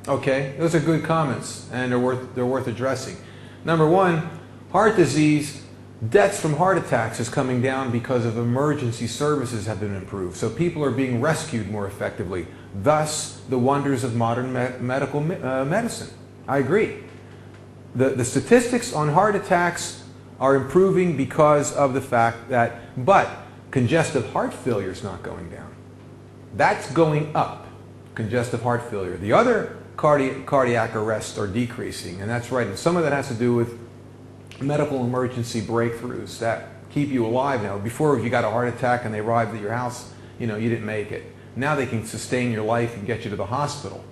Okay, those are good comments, and they're worth addressing. Number one, heart disease, deaths from heart attacks is coming down because of emergency services have been improved. So people are being rescued more effectively. Thus, the wonders of modern medical medicine. I agree. The statistics on heart attacks are improving because of the fact that, but congestive heart failure is not going down. That's going up, congestive heart failure. The other cardiac arrests are decreasing, and that's right. And some of that has to do with medical emergency breakthroughs that keep you alive now. Before, if you got a heart attack and they arrived at your house, you didn't make it. Now they can sustain your life and get you to the hospital.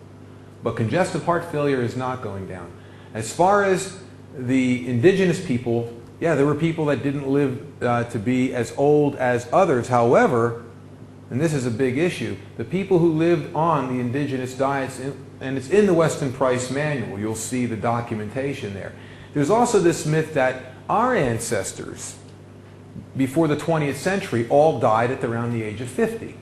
But congestive heart failure is not going down. As far as the indigenous people, yeah, there were people that didn't live to be as old as others. However, and this is a big issue, the people who lived on the indigenous diets, and it's in the Weston Price Manual, you'll see the documentation there. There's also this myth that our ancestors, before the 20th century, all died at around the age of 50.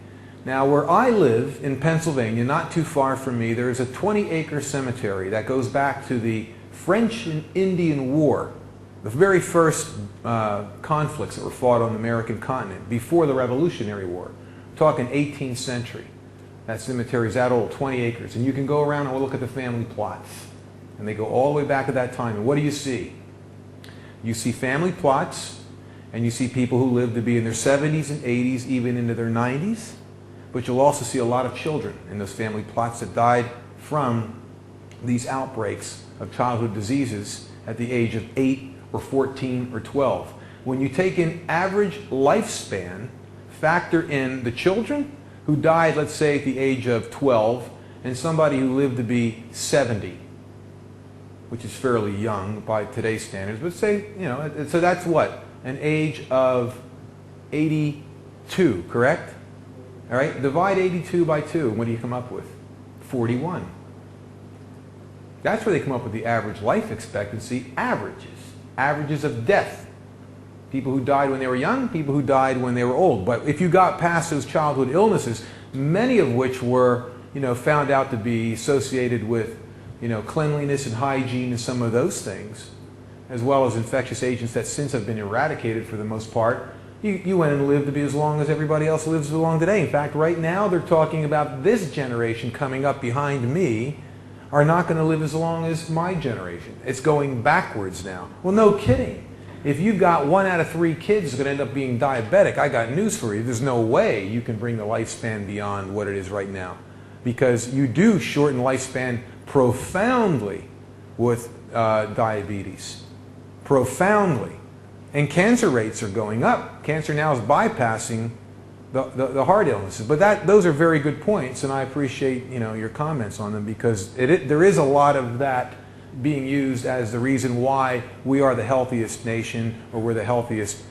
Now, where I live in Pennsylvania, not too far from me, there is a 20-acre cemetery that goes back to the French and Indian War, the very first conflicts that were fought on the American continent before the Revolutionary War. I'm talking 18th century. That cemetery is that old, 20 acres. And you can go around and look at the family plots. And they go all the way back to that time. And what do you see? You see family plots, and you see people who live to be in their 70s and 80s, even into their 90s. But you'll also see a lot of children in those family plots that died from these outbreaks of childhood diseases at the age of 8 or 14 or 12. When you take in average lifespan, factor in the children who died, let's say, at the age of 12, and somebody who lived to be 70, which is fairly young by today's standards, but say, so that's what? An age of 82, correct? All right, divide 82 by 2, and what do you come up with? 41. That's where they come up with the average life expectancy, averages of death. People who died when they were young, people who died when they were old. But if you got past those childhood illnesses, many of which were, found out to be associated with, cleanliness and hygiene and some of those things, as well as infectious agents that since have been eradicated for the most part, you went and lived to be as long as everybody else lives along today. In fact, right now they're talking about this generation coming up behind me are not going to live as long as my generation. It's going backwards now. Well, no kidding. If you've got 1 out of 3 kids going to end up being diabetic, I got news for you. There's no way you can bring the lifespan beyond what it is right now. Because you do shorten lifespan profoundly with diabetes. Profoundly. And cancer rates are going up. Cancer now is bypassing the heart illnesses. But those are very good points, and I appreciate your comments on them, because there is a lot of that being used as the reason why we are the healthiest nation, or we're the healthiest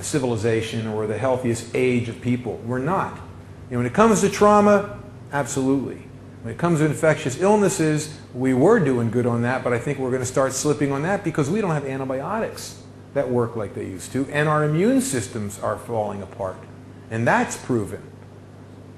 civilization, or we're the healthiest age of people. We're not. When it comes to trauma, absolutely. When it comes to infectious illnesses, we were doing good on that, but I think we're going to start slipping on that because we don't have antibiotics that work like they used to, and our immune systems are falling apart. And that's proven.